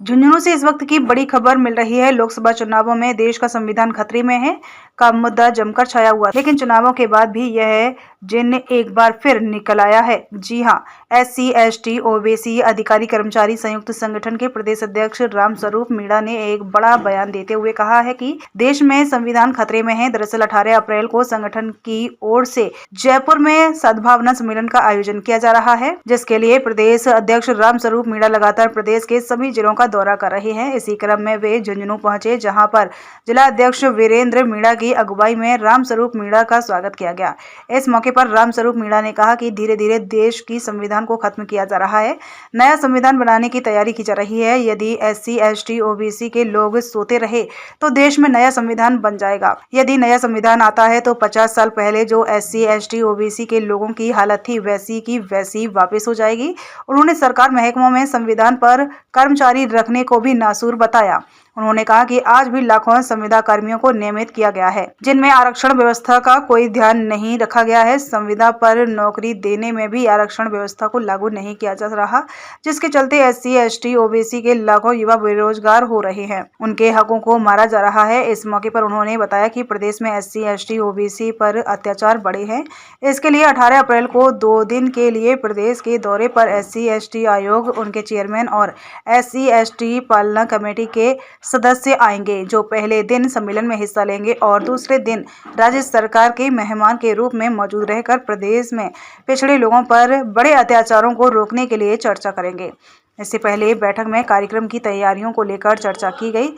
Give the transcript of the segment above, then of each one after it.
झुंझुनू से इस वक्त की बड़ी खबर मिल रही है। लोकसभा चुनावों में देश का संविधान खतरे में है का मुद्दा जमकर छाया हुआ, लेकिन चुनावों के बाद भी यह जिन्न एक बार फिर निकल आया है। जी हां, एससी, एसटी, ओबीसी अधिकारी कर्मचारी संयुक्त संगठन के प्रदेश अध्यक्ष रामस्वरूप मीणा ने एक बड़ा बयान देते हुए कहा है कि देश में संविधान खतरे में है। दरअसल 18 अप्रैल को संगठन की ओर से जयपुर में सद्भावना सम्मेलन का आयोजन किया जा रहा है, जिसके लिए प्रदेश अध्यक्ष रामस्वरूप मीणा लगातार प्रदेश के सभी जिलों का दौरा कर रहे हैं। इसी क्रम में वे झुंझुनू पहुंचे, जहां पर जिला अध्यक्ष वीरेंद्र मीणा की अगुवाई में रामस्वरूप मीणा का स्वागत किया गया। इस मौके पर रामस्वरूप मीणा ने कहा कि धीरे धीरे देश की संविधान को खत्म किया जा रहा है, नया संविधान बनाने की तैयारी की जा रही है। यदि एससी, एसटी, ओबीसी के लोग सोते रहे तो देश में नया संविधान बन जाएगा। यदि नया संविधान आता है तो 50 साल पहले जो एससी, एसटी, ओबीसी के लोगों की हालत थी वैसी की वैसी वापस हो जाएगी। उन्होंने सरकार महकमों में संविधान पर कर्मचारी रखने को भी नासूर बताया। उन्होंने कहा कि आज भी लाखों संविदा कर्मियों को नियमित किया गया है, जिनमें आरक्षण व्यवस्था का कोई ध्यान नहीं रखा गया है। संविदा पर नौकरी देने में भी आरक्षण व्यवस्था को लागू नहीं किया जा रहा, जिसके चलते एससी, एसटी, ओबीसी के लाखों युवा बेरोजगार हो रहे हैं, उनके हकों को मारा जा रहा है। इस मौके पर उन्होंने बताया कि प्रदेश में एससी, एसटी, ओबीसी पर अत्याचार बढ़े हैं। इसके लिए 18 अप्रैल को 2 दिन के लिए प्रदेश के दौरे पर एससी, एसटी आयोग, उनके चेयरमैन और एससी, एसटी पालना कमेटी के सदस्य आएंगे, जो पहले दिन सम्मेलन में हिस्सा लेंगे और दूसरे दिन राज्य सरकार के मेहमान के रूप में मौजूद रहकर प्रदेश में पिछड़े लोगों पर बड़े अत्याचारों को रोकने के लिए चर्चा करेंगे। इससे पहले बैठक में कार्यक्रम की तैयारियों को लेकर चर्चा की गई।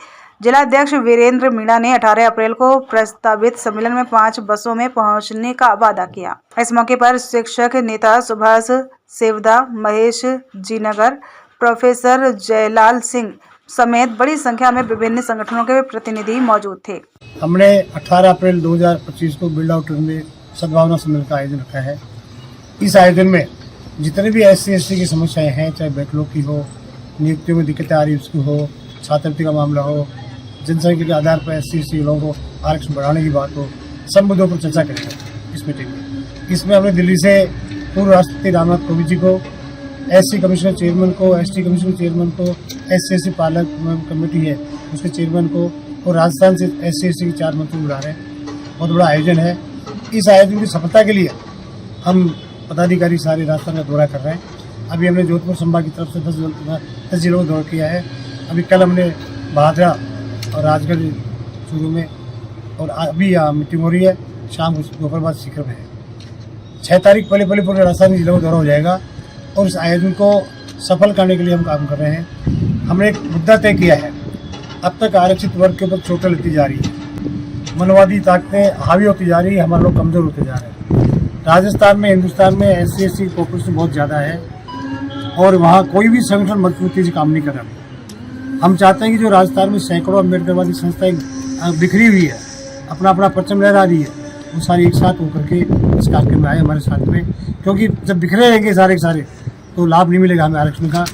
जिला अध्यक्ष वीरेंद्र मीणा ने 18 अप्रैल को प्रस्तावित सम्मेलन में 5 बसों में पहुंचने का वादा किया। इस मौके पर शिक्षक नेता सुभाष सेवदा, महेश जीनगर, प्रोफेसर जयलाल सिंह समेत बड़ी संख्या में विभिन्न संगठनों के प्रतिनिधि मौजूद थे। हमने 18 अप्रैल 2025 को बिरला होटल में सद्भावना सम्मेलन का आयोजन रखा है। इस आयोजन में जितने भी एससी, एसटी की समस्याएं हैं, चाहे बैकलॉग की हो, नियुक्तियों में दिक्कतें आ रही उसकी हो, छात्रवृत्ति का मामला हो, जनसंख्या के आधार पर एससी, एसटी लोगों को आरक्षण बढ़ाने की बात हो, सब मुद्दों पर चर्चा करेंगे इस मीटिंग में। इसमें हमने दिल्ली से पूर्व राष्ट्रपति रामनाथ कोविंद जी को, एससी कमिश्नर चेयरमैन को, एसटी कमिश्नर चेयरमैन को, एससी, एसटी पालक कमेटी है उसके चेयरमैन को, और राजस्थान से एससी, एसटी के 4 मंत्री बुला रहे हैं। बहुत बड़ा आयोजन है। इस आयोजन की सफलता के लिए हम पदाधिकारी सारे राजस्थान का दौरा कर रहे हैं। अभी हमने जोधपुर संभाग की तरफ से 10 जिलों का दौरा किया है। अभी कल हमने भादरा और राजगढ़ चूरू में, और अभी यहाँ मीटिंग हो रही है, शाम को दोपहर बाद सीकर में है। 6 तारीख पहले पूरे राजस्थान जिलों का दौरा हो जाएगा और इस आयोजन को सफल करने के लिए हम काम कर रहे हैं। हमने एक मुद्दा तय किया है। अब तक आरक्षित वर्ग के ऊपर चोटें लगती जा रही है, मनवादी ताकतें हावी होती जा रही है, हमारे लोग कमज़ोर होते जा रहे हैं। राजस्थान में, हिंदुस्तान में एससी, एसटी की पॉपुलेशन बहुत ज़्यादा है और वहाँ कोई भी संगठन मजबूती से काम नहीं कर रहा। हम चाहते हैं कि जो राजस्थान में सैकड़ों अम्बेडकरवादी संस्थाएं बिखरी हुई है, अपना अपना परचम लहरा रही है, वो सारी एक साथ होकर के इस कार्यक्रम में आए हमारे साथ में, क्योंकि जब बिखरे रहेंगे सारे के सारे तो लाभ नहीं मिलेगा हमें आरक्षण का।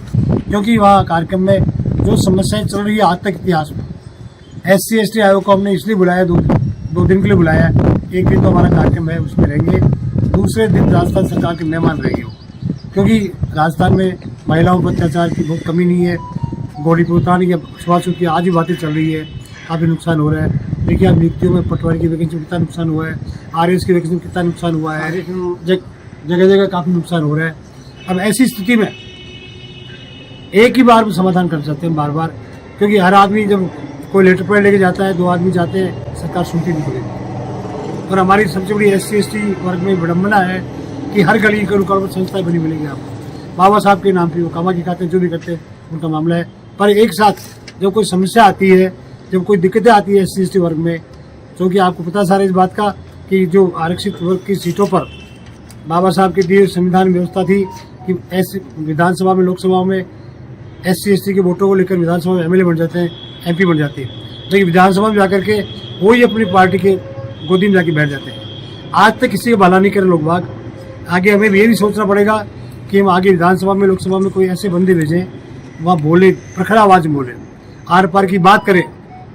क्योंकि वहाँ कार्यक्रम में जो समस्याएं चल रही है आज तक इतिहास में, एससी, एसटी आयोग को हमने इसलिए बुलाया, दो दिन के लिए बुलाया। एक दिन तो हमारा कार्यक्रम है उसमें रहेंगे, दूसरे दिन राजस्थान सरकार के मेहमान रहेंगे वो, क्योंकि राजस्थान में महिलाओं पर अत्याचार की बहुत कमी नहीं है। गौड़ी प्रोत्साहन की, छुआछूत की आज भी बातें चल रही है, काफ़ी नुकसान हो रहा है। देखिए आप नियुक्तियों में पटवारी की वैकेंसी में कितना नुकसान हुआ है, आरएस की वैकेंसी में कितना नुकसान हुआ है, जगह जगह काफ़ी नुकसान हो रहा है। अब ऐसी स्थिति में एक ही बार में समाधान कर सकते हैं बार बार, क्योंकि हर आदमी जब कोई लेटर पैड लेके जाता है, 2 आदमी जाते हैं, सरकार सुनती नहीं पड़ेगी। और हमारी सबसे बड़ी एससी, एसटी वर्ग में विडम्बना है कि हर गली के रुकावट संस्थाएं बनी मिलेगी आपको, बाबा साहब के नाम पे, वो कामा की खाते जो भी करते हैं उनका मामला है। पर एक साथ जब कोई समस्या आती है, जब कोई दिक्कतें आती है एससी, एसटी वर्ग में, क्योंकि आपको पता सारा इस बात का कि जो आरक्षित वर्ग की सीटों पर बाबा साहब के दिए संविधान व्यवस्था थी कि ऐसे विधानसभा में, लोकसभा में एससी, एसटी के वोटों को लेकर विधानसभा में एमएलए बन जाते हैं, एमपी बन जाते हैं, लेकिन विधानसभा में जाकर के वही अपनी पार्टी के गोदी में जाके बैठ जाते हैं। आज तक किसी का भला नहीं करे लोग बाग। आगे हमें ये भी सोचना पड़ेगा कि हम आगे विधानसभा में, लोकसभा में कोई ऐसे बंदे भेजें, वहाँ बोले, प्रखर आवाज़ में बोले, आर पार की बात करें,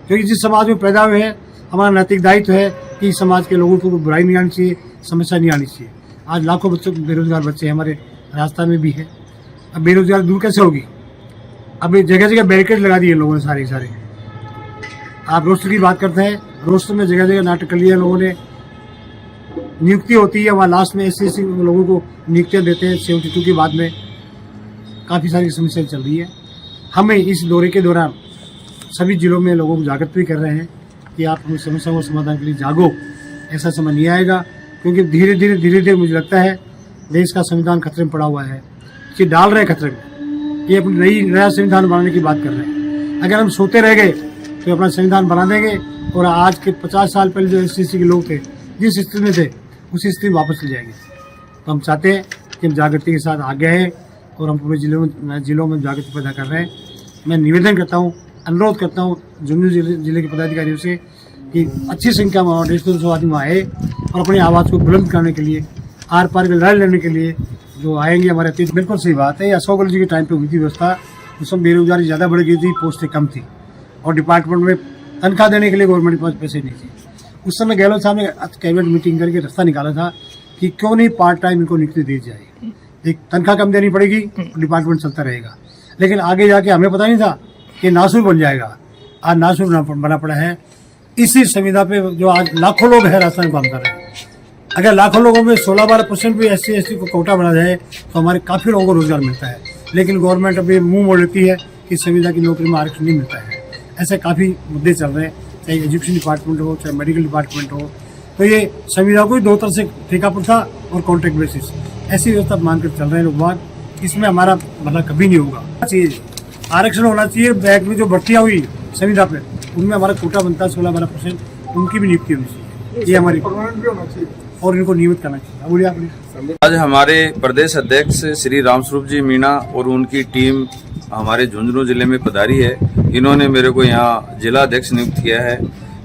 क्योंकि जिस समाज में पैदा हुए हैं हमारा नैतिक दायित्व है कि समाज के लोगों को बुराई नहीं आनी चाहिए, समस्या नहीं आनी चाहिए। आज लाखों बच्चों बेरोजगार बच्चे हमारे राजस्थान में भी है। अब बेरोजगारी दूर कैसे होगी? अभी जगह जगह बैरिकेड लगा दिए लोगों ने सारे। आप रोस्टर की बात करते हैं, रोस्टर में जगह जगह नाटक कर लिया लोगों ने। नियुक्ति होती है वहाँ लास्ट में SC लोगों को नियुक्तियाँ देते हैं 72 के बाद में। काफ़ी सारी समस्याएं चल रही है। हमें इस दौरे के दौरान सभी जिलों में लोगों को जागृत भी कर रहे हैं कि आप अपनी समस्या को समाधान के लिए जागो। ऐसा समय नहीं आएगा, क्योंकि धीरे धीरे मुझे लगता है देश का संविधान खतरे में पड़ा हुआ है। ये डाल रहे हैं खतरे में, ये अपनी नया संविधान बनाने की बात कर रहे हैं। अगर हम सोते रह गए तो अपना संविधान बना देंगे और आज के 50 साल पहले जो SC के लोग थे जिस स्थिति में थे उसी स्थिति में वापस ले जाएंगे। तो हम चाहते हैं कि हम जागृति के साथ आगे हैं और हम पूरे जिलों में जागृति पैदा कर रहे हैं। मैं निवेदन करता हूँ, अनुरोध करता हूँ झुंझुनू जिले के पदाधिकारियों से कि अच्छी संख्या में 150 आदमी आए और अपनी आवाज़ को बुलंद करने के लिए, आर पार की लड़ाई लड़ने के लिए जो आएंगे हमारे अतीत। बिल्कुल सही बात है। अशोक गहलोत जी के टाइम पे हुई थी व्यवस्था, उस समय बेरोजगारी ज़्यादा बढ़ गई थी, पोस्टें कम थी और डिपार्टमेंट में तनख्वाह देने के लिए गवर्नमेंट के पास पैसे नहीं थे। उस समय गहलोत साहब ने कैबिनेट मीटिंग करके रास्ता निकाला था कि क्यों नहीं पार्ट टाइम इनको नियुक्ति दी जाए। एक तनख्वाह कम देनी पड़ेगी, डिपार्टमेंट चलता रहेगा। लेकिन आगे जाके हमें पता नहीं था कि नासूर बन जाएगा। आज नासूर बना पड़ा है। इसी संविदा पे जो आज लाखों लोग हैं रास्ता में काम कर रहे हैं। अगर लाखों लोगों में 16-12% भी SC को कोटा बना जाए तो हमारे काफ़ी लोगों को रोजगार मिलता है। लेकिन गवर्नमेंट अभी मुंह मोड़ लेती है कि संविदा की नौकरी में आरक्षण नहीं मिलता है। ऐसे काफ़ी मुद्दे चल रहे हैं, चाहे एजुकेशन डिपार्टमेंट हो, चाहे मेडिकल डिपार्टमेंट हो। तो ये संविदा को दो तरह से ठेका प्रथा और कॉन्ट्रैक्ट बेसिस ऐसी व्यवस्था मानकर चल रहे हैं लोग बाग। इसमें हमारा भला कभी नहीं होगा। चाहिए आरक्षण होना चाहिए। बैंक में जो भर्तियाँ हुई संविदा पे उनमें हमारा कोटा बनता है 16-12%, उनकी भी नियुक्ति होनी चाहिए। ये हमारी परमानेंट भी होना चाहिए और इनको नियमित करना चाहिए। बोलिए आप। आज हमारे प्रदेश अध्यक्ष श्री रामस्वरूप जी मीणा और उनकी टीम हमारे झुंझुनू जिले में पधारी है। इन्होंने मेरे को यहाँ जिला अध्यक्ष नियुक्त किया है।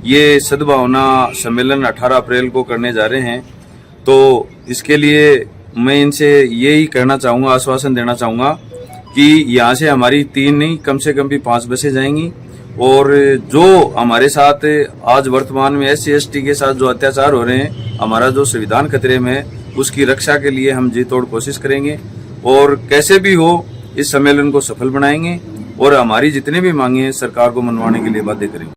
ये सद्भावना सम्मेलन 18 अप्रैल को करने जा रहे हैं, तो इसके लिए मैं इनसे यही कहना चाहूँगा, आश्वासन देना चाहूँगा कि यहाँ से हमारी 3 नहीं कम से कम भी 5 बसें जाएंगी और जो हमारे साथ आज वर्तमान में SC ST के साथ जो अत्याचार हो रहे हैं, हमारा जो संविधान खतरे में है, उसकी रक्षा के लिए हम जी तोड़ कोशिश करेंगे और कैसे भी हो इस सम्मेलन को सफल बनाएंगे और हमारी जितनी भी मांगे हैं सरकार को मनवाने के लिए बातें करेंगे।